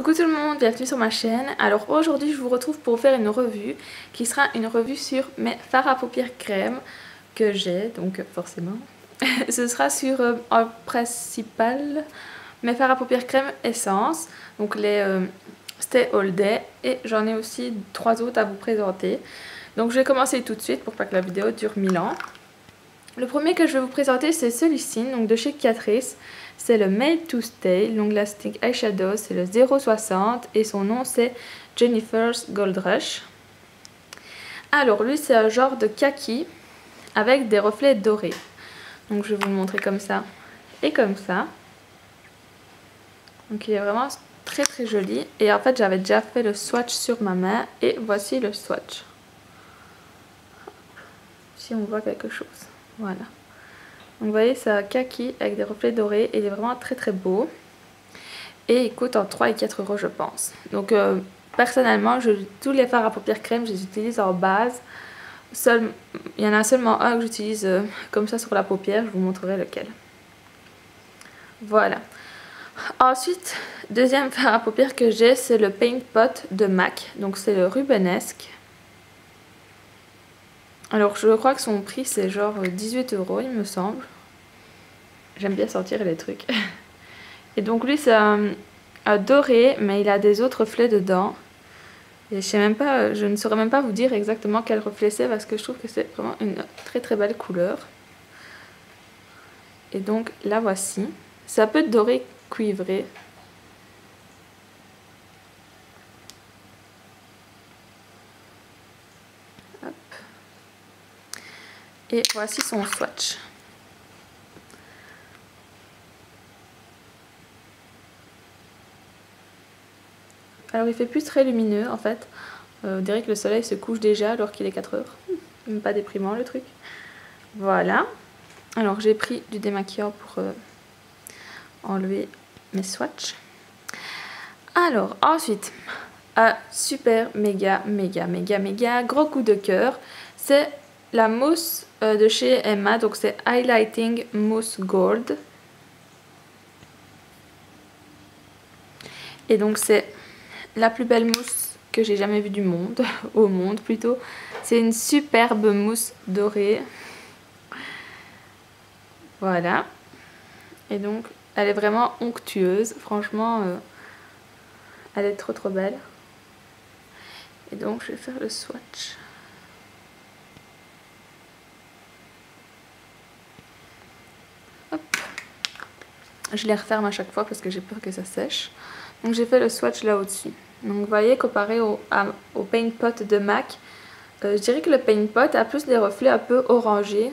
Coucou tout le monde, bienvenue sur ma chaîne. Alors aujourd'hui je vous retrouve pour faire une revue qui sera une revue sur mes fards à paupières crème que j'ai, donc forcément. Ce sera sur en principal mes fards à paupières crème essence, donc les Stay All Day, et j'en ai aussi 3 autres à vous présenter. Donc je vais commencer tout de suite pour pas que la vidéo dure 1000 ans. Le premier que je vais vous présenter c'est celui-ci, donc de chez Catrice. C'est le Made to Stay Long Lasting Eyeshadow, c'est le 060 et son nom c'est Jennifer's Gold Rush. Alors lui c'est un genre de kaki avec des reflets dorés. Donc je vais vous le montrer comme ça et comme ça. Donc il est vraiment très très joli et en fait j'avais déjà fait le swatch sur ma main et voici le swatch. Si on voit quelque chose, voilà. Donc vous voyez c'est un kaki avec des reflets dorés et il est vraiment très très beau. Et il coûte entre 3 et 4 euros je pense. Donc personnellement tous les fards à paupières crème je les utilise en base. Il y en a seulement un que j'utilise comme ça sur la paupière, je vous montrerai lequel. Voilà. Ensuite, deuxième fard à paupières que j'ai c'est le Paint Pot de MAC. Donc c'est le Rubenesque. Alors je crois que son prix c'est genre 18 euros il me semble. J'aime bien sortir les trucs. Et donc lui c'est un doré mais il a des autres reflets dedans. Et je ne saurais même pas vous dire exactement quel reflet c'est parce que je trouve que c'est vraiment une très très belle couleur. Et donc la voici. C'est un peu doré cuivré. Hop. Et voici son swatch. Alors il fait plus très lumineux en fait. On dirait que le soleil se couche déjà alors qu'il est 4 heures. Même pas déprimant le truc. Voilà. Alors j'ai pris du démaquillant pour enlever mes swatchs. Alors ensuite, un super méga gros coup de cœur. C'est la mousse de chez Emma. Donc c'est Highlighting Mousse Gold. Et donc c'est la plus belle mousse que j'ai jamais vue du monde, au monde plutôt. C'est une superbe mousse dorée. Voilà. Et donc elle est vraiment onctueuse. Franchement, elle est trop trop belle. Et donc je vais faire le swatch. Hop. Je les referme à chaque fois parce que j'ai peur que ça sèche. Donc j'ai fait le swatch là au-dessus. Donc vous voyez comparé au Paint Pot de MAC, je dirais que le Paint Pot a plus des reflets un peu orangés.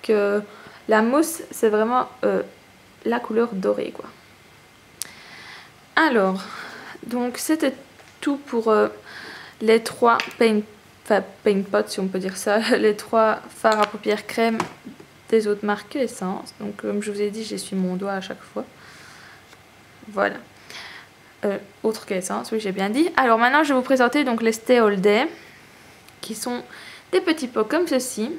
Que la mousse c'est vraiment la couleur dorée quoi. Alors, donc c'était tout pour les 3 Paint Pot si on peut dire ça. Les 3 fards à paupières crème des autres marques Essence. Donc comme je vous ai dit j'essuie mon doigt à chaque fois. Voilà. Autre qu'Essence, oui j'ai bien dit. Alors maintenant je vais vous présenter donc les Stay All Day qui sont des petits pots comme ceci.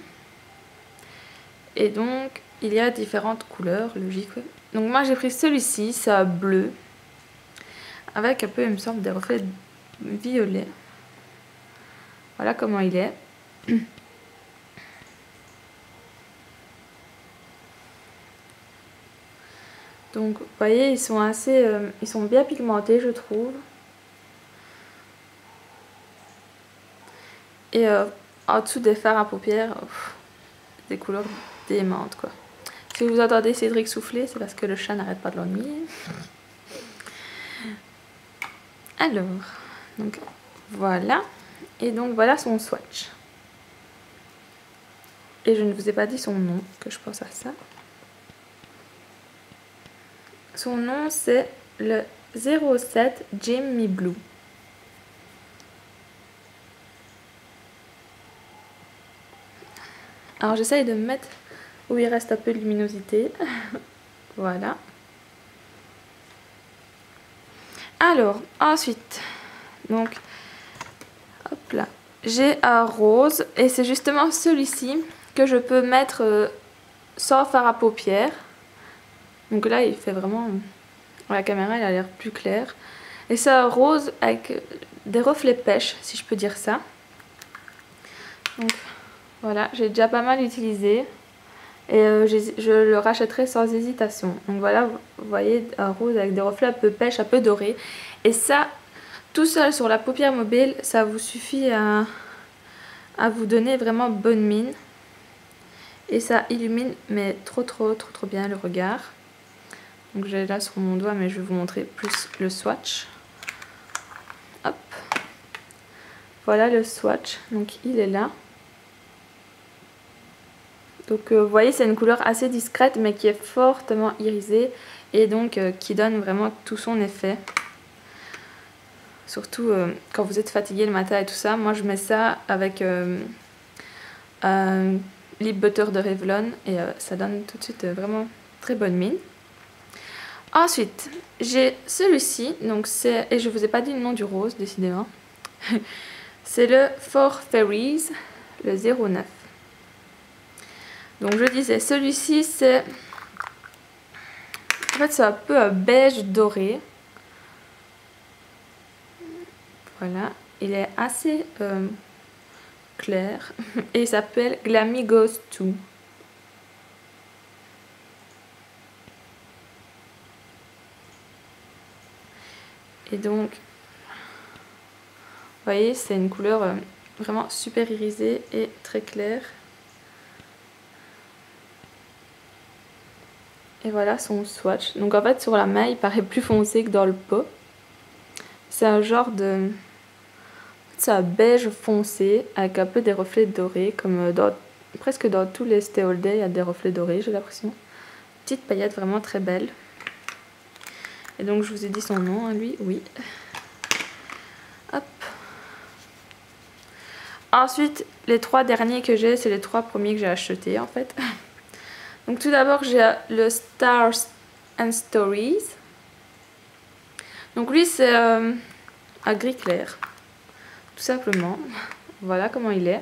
Et donc il y a différentes couleurs, logique. Donc moi j'ai pris celui-ci, c'est un bleu avec un peu il me semble des reflets violets. Voilà comment il est. Donc vous voyez ils sont assez ils sont bien pigmentés je trouve. Et en dessous des fards à paupières des couleurs démentes quoi. Si vous entendez Cédric souffler c'est parce que le chat n'arrête pas de l'ennuyer. Alors donc voilà. Et donc voilà son swatch. Et je ne vous ai pas dit son nom que je pense à ça. Son nom c'est le 07 Jimmy Blue. Alors j'essaye de me mettre où il reste un peu de luminosité. Voilà. Alors ensuite, donc hop là, j'ai un rose et c'est justement celui-ci que je peux mettre sans fard à paupières. Donc là il fait vraiment, la caméra elle a l'air plus claire. Et c'est un rose avec des reflets pêche, si je peux dire ça. Donc voilà, j'ai déjà pas mal utilisé. Et je le rachèterai sans hésitation. Donc voilà, vous voyez un rose avec des reflets un peu pêche, un peu doré. Et ça, tout seul sur la paupière mobile, ça vous suffit à vous donner vraiment bonne mine. Et ça illumine mais trop bien le regard. Donc j'ai là sur mon doigt, mais je vais vous montrer plus le swatch. Hop. Voilà le swatch, donc il est là. Donc vous voyez, c'est une couleur assez discrète mais qui est fortement irisée et donc qui donne vraiment tout son effet. Surtout quand vous êtes fatigué le matin et tout ça. Moi je mets ça avec un lip butter de Revlon et ça donne tout de suite vraiment très bonne mine. Ensuite j'ai celui-ci, donc c'est, et je vous ai pas dit le nom du rose décidément. C'est le For Fairies, le 09. Donc je disais, celui-ci c'est... En fait c'est un peu un beige doré. Voilà, il est assez clair. Et il s'appelle Glammy Goes 2. Et donc, vous voyez, c'est une couleur vraiment super irisée et très claire. Et voilà son swatch. Donc en fait sur la main il paraît plus foncé que dans le pot. C'est un genre de... C'est un beige foncé avec un peu des reflets dorés. Comme presque dans tous les Stay All Day il y a des reflets dorés, j'ai l'impression. Petite paillette vraiment très belle. Et donc je vous ai dit son nom, hein, lui, oui. Hop. Ensuite les trois derniers que j'ai, c'est les trois premiers que j'ai achetés en fait. Donc tout d'abord j'ai le Stars and Stories. Donc lui c'est un gris clair, tout simplement. Voilà comment il est.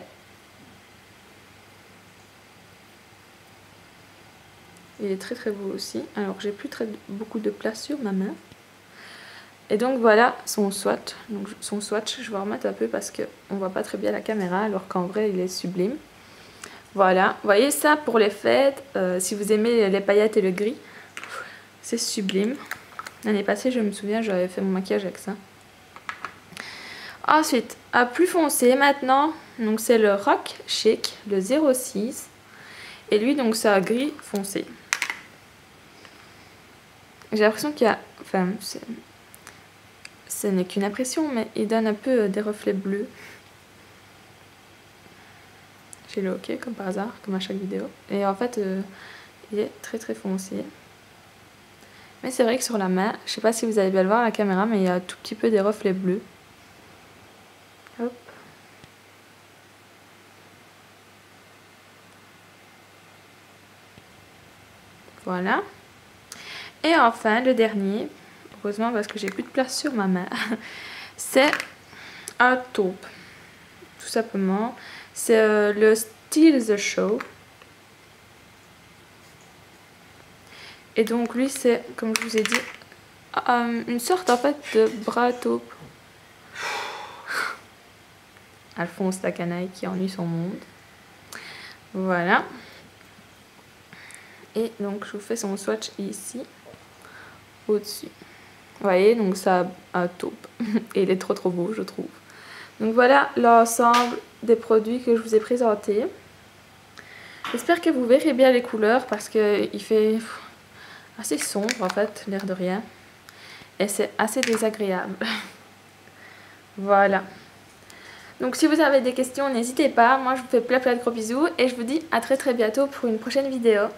Il est très beau aussi. Alors j'ai plus beaucoup de place sur ma main. Et donc voilà son swatch. Donc son swatch, je vais remettre un peu parce qu'on voit pas très bien la caméra alors qu'en vrai il est sublime. Voilà, vous voyez ça pour les fêtes, si vous aimez les paillettes et le gris, c'est sublime. L'année passée, je me souviens, j'avais fait mon maquillage avec ça. Ensuite, à plus foncé maintenant, donc c'est le Rock Chic, le 06. Et lui, donc c'est un gris foncé. J'ai l'impression qu'il y a... Enfin, ce n'est qu'une impression, mais il donne un peu des reflets bleus. J'ai le OK comme par hasard, comme à chaque vidéo. Et en fait, il est très foncé. Mais c'est vrai que sur la main, je sais pas si vous allez bien le voir à la caméra, mais il y a un tout petit peu des reflets bleus. Hop. Voilà. Et enfin, le dernier, heureusement parce que j'ai plus de place sur ma main, c'est un taupe. Tout simplement. C'est le Steal the Show. Et donc lui c'est, comme je vous ai dit, une sorte en fait de bras taupe. Alphonse la canaille qui ennuie son monde. Voilà. Et donc je vous fais son swatch ici, au-dessus. Vous voyez, donc ça a un taupe. Et il est trop beau, je trouve. Donc voilà l'ensemble des produits que je vous ai présentés. J'espère que vous verrez bien les couleurs parce qu'il fait assez sombre en fait, l'air de rien. Et c'est assez désagréable. Voilà. Donc si vous avez des questions, n'hésitez pas. Moi je vous fais plein de gros bisous et je vous dis à très bientôt pour une prochaine vidéo.